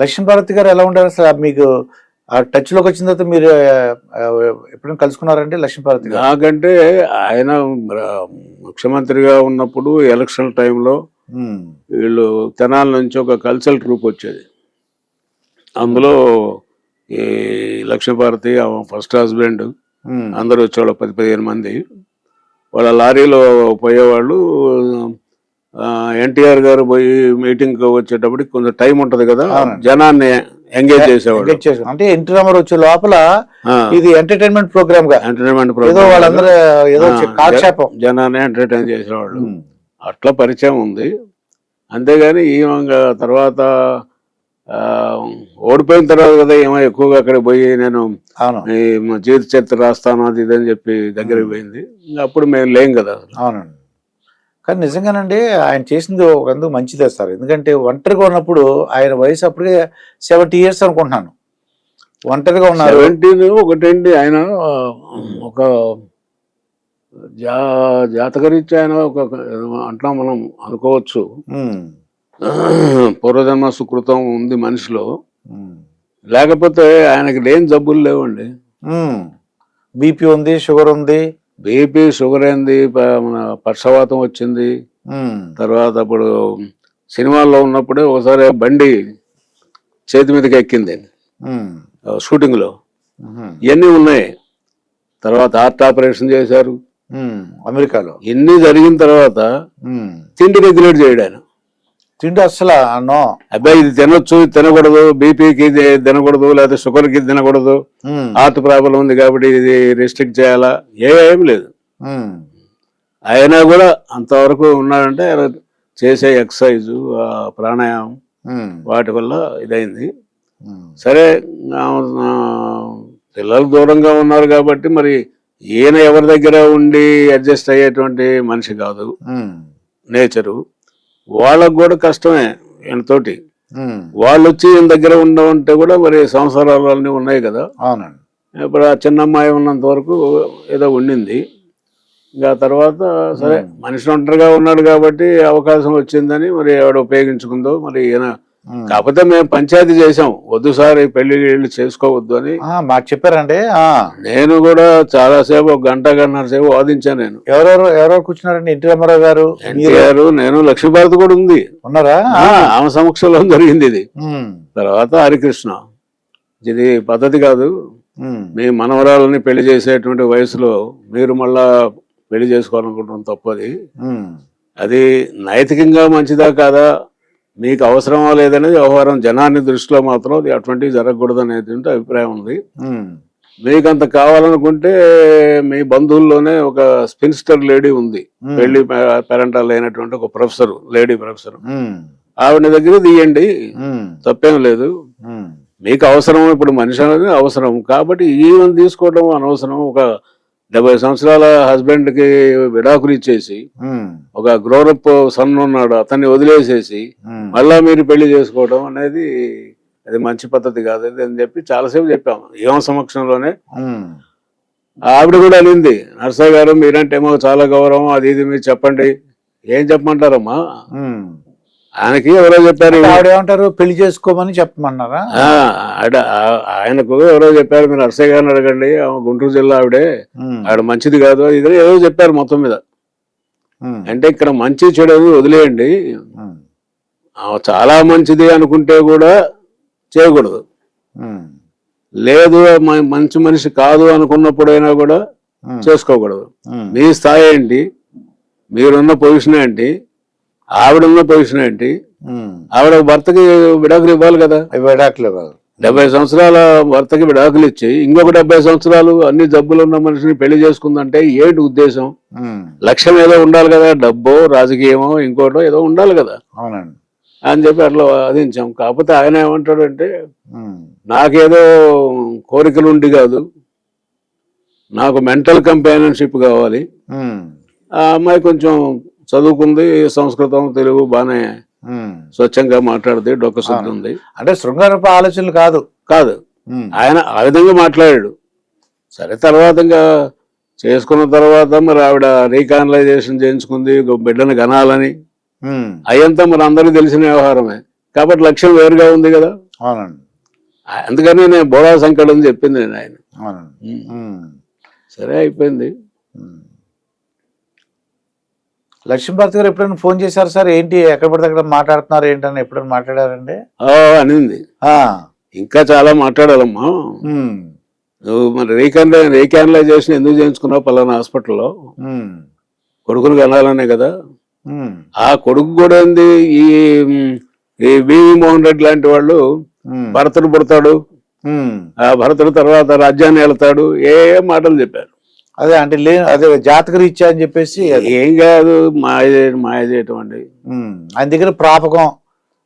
లక్ష్మీపార్వతి గారు ఎలా ఉంటారు అసలు? మీకు ఆ టచ్ లోకి వచ్చిన తర్వాత మీరు ఎప్పుడైనా కలుసుకున్నారంటే లక్ష్మీపార్వతి గారు? నాకంటే ఆయన ముఖ్యమంత్రిగా ఉన్నప్పుడు ఎలక్షన్ టైంలో వీళ్ళు తెనాల నుంచి ఒక కల్చరల్ ట్రూప్ వచ్చేది. అందులో ఈ లక్ష్మీపార్వతి ఫస్ట్ హస్బెండ్ అందరూ వచ్చేవాళ్ళు 10-15 మంది. వాళ్ళ లారీలో పోయేవాళ్ళు. ఎన్టీఆర్ గారు పోయి మీటింగ్ వచ్చేటప్పటికి కొంచెం టైం ఉంటది కదా, జనాన్ని ఎంగేజ్ చేసేవాళ్ళు. అంటే ఎన్టీ రామారావు వచ్చే లోపల ఇది ఎంటర్టైన్మెంట్ ప్రోగ్రామ్ గా, వాళ్ళందరూ ఏదో కాలక్షేపం, జనాన్ని ఎంటర్టైన్ చేసేవాళ్ళు. అట్లా పరిచయం ఉంది. అంతేగాని ఈమె తర్వాత ఓడిపోయిన తర్వాత కదా ఏమో ఎక్కువగా అక్కడ పోయి నేను జీవిత చరిత్ర రాస్తాను అది ఇదని చెప్పి దగ్గరికి పోయింది. అప్పుడు మేము లేం కదా. అవునండి. కానీ నిజంగానండి ఆయన చేసింది ఒక మంచిదే సార్. ఎందుకంటే ఒంటరిగా ఉన్నప్పుడు ఆయన వయసు అప్పటికే 70 years అనుకుంటున్నాను. ఒంటరిగా ఉన్నారు. 70 ఒకటండి. ఆయన ఒక జాతకరీత్యా ఆయన ఒక అట్లా మనం అనుకోవచ్చు. పూర్వజన్మ సుకృతం ఉంది మనిషిలో. లేకపోతే ఆయనకి లేని జబ్బులు లేవండి. బీపీ ఉంది, షుగర్ ఉంది. బీపీ షుగర్ అయింది, మన పక్షవాతం వచ్చింది. తర్వాత అప్పుడు సినిమాల్లో ఉన్నప్పుడే ఒకసారి బండి చేతి మీదకి ఎక్కింది షూటింగ్ లో. ఇవన్నీ ఉన్నాయి. తర్వాత హార్ట్ ఆపరేషన్ చేశారు అమెరికాలో. ఇన్ని జరిగిన తర్వాత తిండి రెగ్యులేట్ చేయడాను. తిండి అసలు అబ్బాయి ఇది తినొచ్చు, ఇది తినకూడదు, బీపీకి ఇది తినకూడదు, లేకపోతే షుగర్కి ఇది తినకూడదు, హార్ట్ ప్రాబ్లం ఉంది కాబట్టి ఇది రెస్ట్రిక్ట్ చేయాలా, ఏం లేదు. అయినా కూడా అంతవరకు ఉన్నాడంటే చేసే ఎక్సర్సైజు, ప్రాణాయామం వాటి వల్ల ఇదైంది. సరే, పిల్లలు దూరంగా ఉన్నారు కాబట్టి మరి ఈయన ఎవరి దగ్గర ఉండి అడ్జస్ట్ అయ్యేటువంటి మనిషి కాదు నేచరు. వాళ్ళకు కూడా కష్టమే ఈయనతోటి. వాళ్ళు వచ్చి ఈయన దగ్గర ఉండవంటే కూడా మరి సంవత్సరాలు అన్నీ ఉన్నాయి కదా. అవునండి. ఇప్పుడు ఆ చిన్న అమ్మాయి ఉన్నంత వరకు ఏదో ఉండింది. ఇంకా తర్వాత సరే మనిషి ఒంటరిగా ఉన్నాడు కాబట్టి అవకాశం వచ్చిందని మరి ఎవడు ఉపయోగించుకుందో మరి ఈయన. కాకపోతే మేము పంచాయతీ చేసాం, వద్దు సార్ ఈ పెళ్లి చేసుకోవద్దు అని మాకు చెప్పారండి. నేను కూడా చాలాసేపు, ఒక గంటన్నర సేపు వాదించాను. నేను ఎవరెవరు కూర్చున్నారండి? ఎన్టీ రామారావు గారు, ఎన్టీఆర్, నేను, లక్ష్మీపార్వతి కూడా ఉంది. ఉన్నారా? ఆమె సమక్షంలో జరిగింది ఇది. తర్వాత హరికృష్ణ, ఇది పద్ధతి కాదు, మీ మనవరాలని పెళ్లి చేసేటువంటి వయసులో మీరు మళ్ళా పెళ్లి చేసుకోవాలనుకుంటాం తప్పది. అది నైతికంగా మంచిదా కాదా, మీకు అవసరమా లేదనేది వ్యవహారం. జనాన్ని దృష్టిలో మాత్రం అది అటువంటివి జరగకూడదు అనేది అభిప్రాయం ఉంది. మీకు అంత కావాలనుకుంటే మీ బంధువుల్లోనే ఒక స్పిన్స్టర్ లేడీ ఉంది, పెళ్లి పేరెంటాలు అయినటువంటి ఒక ప్రొఫెసర్, లేడీ ప్రొఫెసర్, ఆవిడ దగ్గర తీయండి, తప్పేం లేదు. మీకు అవసరం, ఇప్పుడు మనిషి అనేది అవసరం కాబట్టి ఈవెన్ తీసుకోవడం అనవసరం. ఒక 70 సంవత్సరాల హస్బెండ్ కి విడాకులు ఇచ్చేసి ఒక గ్రోరప్ సన్ ఉన్నాడు, అతన్ని వదిలేసేసి మళ్ళా మీరు పెళ్లి చేసుకోవడం అనేది అది మంచి పద్ధతి కాదు అని చెప్పి చాలాసేపు చెప్పాము ఏమో సమక్షంలోనే. ఆవిడ కూడా అనింది, నర్సయ్య గారు మీరంటే ఏమో చాలా గౌరవం, అది ఇది మీరు చెప్పండి. ఏం చెప్పమంటారమ్మా, ఆయనకి ఎవరో చెప్పారు. ఏమంటారు, పెళ్లి చేసుకోమని చెప్పమన్నారా? ఆయనకు ఎవరో చెప్పారు, మీరు నర్సయ్య గారిని అడగండి, గుంటూరు జిల్లా ఆవిడ మంచిది కాదు ఇది ఏదో చెప్పారు మొత్తం మీద. అంటే ఇక్కడ మంచి చెడు వదిలేయండి, చాలా మంచిది అనుకుంటే కూడా చేయకూడదు, లేదు మంచి మనిషి కాదు అనుకున్నప్పుడైనా కూడా చేసుకోకూడదు. మీ స్థాయి ఏంటి, మీరున్న పొజిషన్ ఏంటి, ఆవిడున్న పొజిషన్ ఏంటి, ఆవిడ భర్తకి విడాకులు ఇవ్వాలి కదా. విడాకులు 70 సంవత్సరాల భర్తకి విడాకులు ఇచ్చి ఇంకొక 70 సంవత్సరాలు అన్ని జబ్బులు ఉన్న మనిషిని పెళ్లి చేసుకుందంటే ఏంటి ఉద్దేశం? లక్ష్యం ఏదో ఉండాలి కదా, డబ్బో రాజకీయమో ఇంకోటో ఏదో ఉండాలి కదా. అవునండి అని చెప్పి అట్లా వాదించాం. కాకపోతే ఆయన ఏమంటాడంటే, నాకేదో కోరికలు ఉండి కాదు, నాకు మెంటల్ కంపానియన్షిప్ కావాలి. ఆ అమ్మాయి కొంచెం చదువుకుంది, సంస్కృతం తెలుగు బాగానే స్వచ్ఛంగా మాట్లాడుతుంది, డొక్క శుద్ధి ఉంది. అంటే శృంగారపు ఆలోచనలు కాదు కాదు ఆయన ఆ విధంగా మాట్లాడాడు. సరే, తర్వాత ఇంకా చేసుకున్న తర్వాత మరి ఆవిడ రీకానలైజేషన్ చేయించుకుంది, బిడ్డను కనాలని. అయ్యంతా మరి అందరికీ తెలిసిన వ్యవహారమే. కాబట్టి లక్ష్యం వేరుగా ఉంది కదా. అవునండి. అందుకని నేను బోడా సంకటం చెప్పింది నేను ఆయన. అవునండి. సరే అయిపోయింది. లక్ష్మీభారతి గారు ఎప్పుడైనా ఫోన్ చేశారు సార్? ఏంటి ఎక్కడ పడితే అక్కడ మాట్లాడుతున్నారు ఏంటని ఎప్పుడైనా మాట్లాడారండి? అనింది. ఆ, ఇంకా చాలా మాట్లాడాలమ్మా. నువ్వు మరి రీకానలైజేషన్ ఎందుకు చేయించుకున్నావు పలానా హాస్పిటల్లో? కొడుకును కనాలనే కదా. ఆ కొడుకు కూడా ఏంది, ఈ వివి మోహన్ రెడ్డి లాంటి వాళ్ళు భరతుడు పుడతాడు, ఆ భరతుడు తర్వాత రాజ్యాన్ని వెళ్తాడు, ఏ మాటలు చెప్పారు. అదే అంటే అదే జాతక రీత్యా అని చెప్పేసి ఏం కాదు, మాయ చేయటం అండి. ఆయన దగ్గర ప్రాపకం,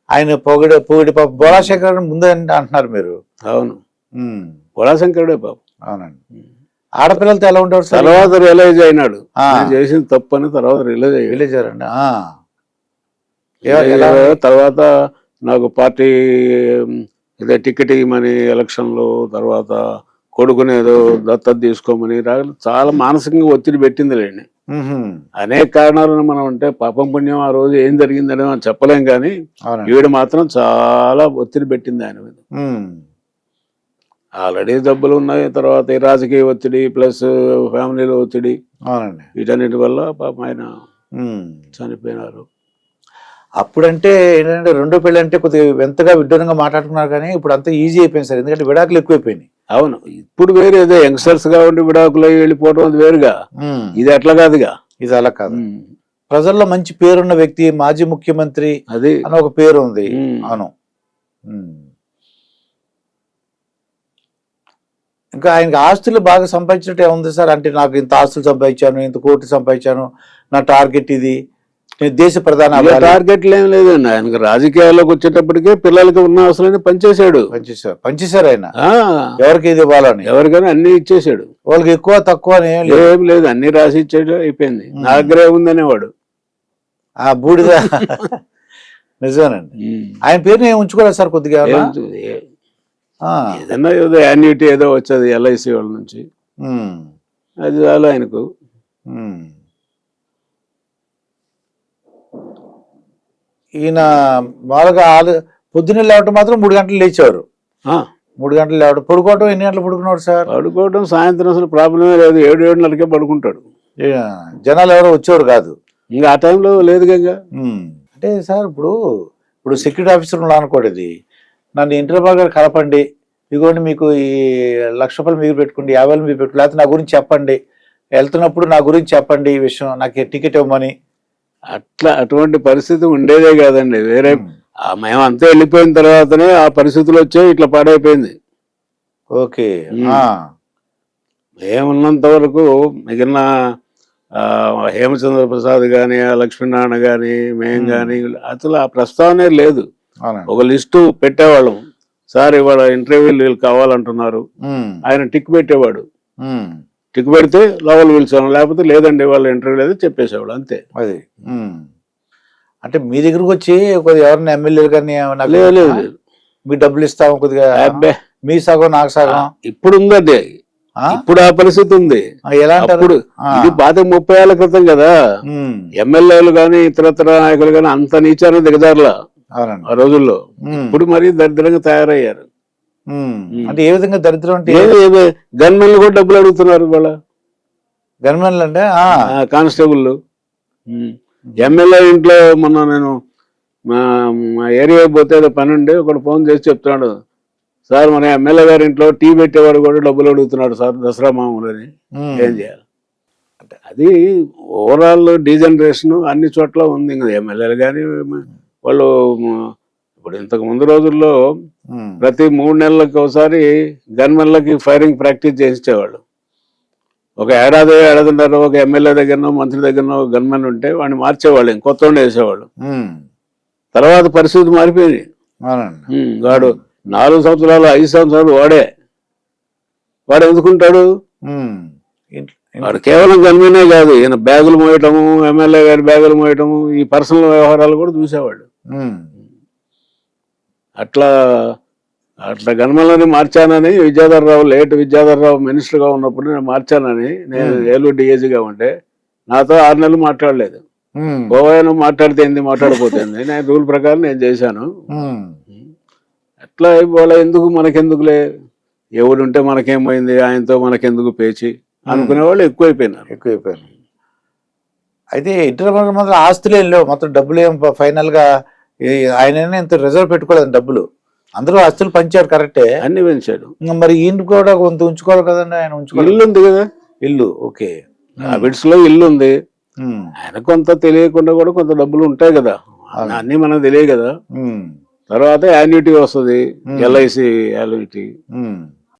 ఆయన పొగిడి బోళాశంకర్ ముందే అంటున్నారు మీరు. అవును, బోళాశంకరుడే పాపం. అవునండి. ఆడపిల్లలతో ఎలా ఉంటారు సార్? తర్వాత రియలైజ్ అయినాడు చేసింది తప్పు అని. తర్వాత రియలైజ్ అయ్యారండి. తర్వాత నాకు పార్టీ ఇదే టికెట్ ఇవ్వమని ఎలక్షన్లో, తర్వాత కొడుకుని ఏదో దత్తత తీసుకోమని చాలా మానసికంగా ఒత్తిడి పెట్టింది లేండి. అనేక కారణాలను మనం అంటే పాపం పుణ్యం ఆ రోజు ఏం జరిగిందని మనం చెప్పలేం, కానీ ఈవిడ మాత్రం చాలా ఒత్తిడి పెట్టింది ఆయన మీద. ఆల్రెడీ జబ్బులు ఉన్నాయి, తర్వాత ఈ రాజకీయ ఒత్తిడి ప్లస్ ఫ్యామిలీలో ఒత్తిడి, వీటన్నిటి వల్ల పాపం ఆయన చనిపోయినారు. అప్పుడంటే ఏంటంటే రెండో పెళ్లి అంటే కొద్దిగా ఎంతగా విడ్డూరంగా మాట్లాడుతున్నారు, కానీ ఇప్పుడు అంతా ఈజీ అయిపోయింది సార్, ఎందుకంటే విడాకులు ఎక్కువైపోయినాయి. అవును, ఇప్పుడు వేరే యంగ్స్టర్స్ గా ఉండి విడాకులు వెళ్ళిపోవడం అది వేరుగా, ఇది అట్లా కాదుగా. ఇది అలా కాదు. ప్రజల్లో మంచి పేరున్న వ్యక్తి, మాజీ ముఖ్యమంత్రి అది అని ఒక పేరు ఉంది. అవును. ఇంకా ఆయనకి ఆస్తులు బాగా సంపాదించినట్టు ఏముంది సార్? అంటే నాకు ఇంత ఆస్తులు సంపాదించాను, ఇంత కోట్లు సంపాదించాను, నా టార్గెట్ ఇది, నేను దేశ ప్రధాన టార్గెట్లు ఏం లేదండి ఆయనకు. రాజకీయాల్లోకి వచ్చేటప్పటికే పిల్లలకి ఉన్న అవసరాన్ని పనిచేశాడు. ఆయన ఎవరికి ఇది ఇవ్వాలని, ఎవరికైనా అన్ని ఇచ్చేసాడు. వాళ్ళకి ఎక్కువ తక్కువ ఏం లేదు, అన్ని రాసి ఇచ్చాడు, అయిపోయింది. నా దగ్గర ఉందనేవాడు ఆ బూడిద. నిజమేనండి. ఆయన పేరుని ఏమి ఉంచుకోలేదు సార్ కొద్దిగా? ఏదన్నా ఏదో యాన్యుటీ ఏదో వచ్చేది ఎల్ఐసి వాళ్ళ నుంచి, అది చాలు ఆయనకు. ఈయన మామూలుగా పొద్దున్నే లేవటం మాత్రం 3 గంటలు లేచేవారు. 3 గంటలు లేవడం, పడుకోవటం ఎన్ని గంటలు పడుకున్నాడు సార్? పడుకోవడం సాయంత్రం అసలు ప్రాబ్లమే లేదు, 7-7:30కే పడుకుంటాడు. జనాలు ఎవరో వచ్చేవారు కాదు ఇంకా ఆ టైంలో లేదు కదా. అంటే సార్ ఇప్పుడు సెక్యూరిటీ ఆఫీసర్ అనుకోండి, నన్ను ఇంటర్వ్యూ గారు కలపండి, ఇదిగోండి మీకు ఈ 1,00,000 రూపాయలు మీరు పెట్టుకోండి, 50,000 మీరు పెట్టుకోండి, లేకపోతే నా గురించి చెప్పండి, వెళ్తున్నప్పుడు నా గురించి చెప్పండి ఈ విషయం, నాకు టికెట్ ఇవ్వమని. అటువంటి పరిస్థితి ఉండేదే కాదండి. వేరే మేము అంతా వెళ్ళిపోయిన తర్వాతనే ఆ పరిస్థితులు వచ్చాయి, ఇట్లా పాడైపోయింది. ఓకే. మేమున్నంత వరకు మిగిలిన హేమచంద్ర ప్రసాద్ కానీ, లక్ష్మీనారాయణ కానీ, మేము కానీ అసలు ఆ ప్రస్తావనే లేదు. ఒక లిస్టు పెట్టేవాళ్ళం, సార్ ఇవాళ ఇంటర్వ్యూలు వీళ్ళు కావాలంటున్నారు, ఆయన టిక్ పెట్టేవాడు. టిక్ పెడితే లోపల పిలిచాను, లేకపోతే లేదండి వాళ్ళ ఇంటర్వ్యూ లేదు చెప్పేసేవాడు, అంతే. అది అంటే మీ దగ్గరకు వచ్చి కొద్దిగా ఎవరైనా ఎమ్మెల్యేలు కానీ లేదు మీ డబ్బులు ఇస్తాము కొద్దిగా, మీ సగం నాకు సగం, ఇప్పుడు ఉంది అదే. ఇప్పుడు ఆ పరిస్థితి ఉంది. ఎలా అంటారు? ఇది 30 ఏళ్ల క్రితం కదా. ఎమ్మెల్యేలు గాని ఇతరత్ర నాయకులు గాని అంత నీచాన్ని దిగజారులా ఆ రోజుల్లో. ఇప్పుడు మరీ దరిద్రంగా తయారయ్యారు. అంటే ఏ విధంగా దరిద్రం అంటే? గన్మెన్లు కూడా డబ్బులు అడుగుతున్నారు ఇవాళ. గన్మెన్లు అంటే కానిస్టేబుల్. ఎమ్మెల్యే ఇంట్లో మొన్న నేను మా ఏరియా పోతే ఏదో పని ఉండి ఒకడు ఫోన్ చేసి చెప్తున్నాడు, సార్ మన ఎమ్మెల్యే గారి ఇంట్లో టీ పెట్టేవాడు కూడా డబ్బులు అడుగుతున్నాడు సార్, దసరా మామూలు అని. ఏం చేయాలి అంటే అది ఓవరాల్ డీజనరేషన్ అన్ని చోట్ల ఉంది. ఇంకా ఎమ్మెల్యేలు కానీ వాళ్ళు ఇప్పుడు ఇంతకు ముందు రోజుల్లో ప్రతి 3 నెలలకు ఒకసారి గన్మెన్లకి ఫైరింగ్ ప్రాక్టీస్ చేయించేవాళ్ళు. ఒక ఏడాదిన్నర ఒక ఎమ్మెల్యే దగ్గరనో మంత్రి దగ్గరనో గన్మెన్ ఉంటే వాడిని మార్చేవాళ్ళు, కొత్త వేసేవాళ్ళు. తర్వాత పరిస్థితి మారిపోయింది. వాడు 4 సంవత్సరాలు 5 సంవత్సరాలు వాడు ఎందుకుంటాడు? వాడు కేవలం గన్మెనే కాదు, ఈయన బ్యాగులు మోయటము, ఎమ్మెల్యే గారి బ్యాగులు మోయటము, ఈ పర్సనల్ వ్యవహారాలు కూడా చూసేవాళ్ళు. అట్లా గన్మలని మార్చానని లేట్ విద్యాధరరావు మినిస్టర్గా ఉన్నప్పుడు నేను మార్చానని, నేను ఏలూరు డిఏజీగా ఉంటే నాతో 6 నెలలు మాట్లాడలేదు. పోవాను మాట్లాడితే ఏంది మాట్లాడిపోతుంది, నేను రూల్ ప్రకారం నేను చేశాను. అట్లా ఇవాళ ఎందుకు మనకెందుకులే, ఎవడుంటే మనకేమైంది, ఆయనతో మనకెందుకు పేచి అనుకునే వాళ్ళు ఎక్కువైపోయినారు. అయితే ఇంటర్మీడియట్ మాత్రం ఆస్తులు ఏం లేవు, మొత్తం డబ్బులు ఏం ఫైనల్ గా ఆయన ఇంత రిజర్వ్ పెట్టుకోలేదు డబ్బులు, అందరూ ఆస్తులు పంచారు కరెక్టే, అన్ని పెంచాడు. మరి ఈయన కూడా కొంత ఉంచుకోవాలి కదండి, ఆయన ఉంచుకోవాలి. ఇల్లు ఉంది కదా, ఇల్లు ఓకే, హ్యాబిట్స్ లో ఇల్లు ఉంది, ఆయన కొంత తెలియకుండా కూడా కొంత డబ్బులు ఉంటాయి కదా, అన్ని మనకు తెలియదు కదా. తర్వాత యాన్యుటీ వస్తుంది, LIC యాన్యుటీ,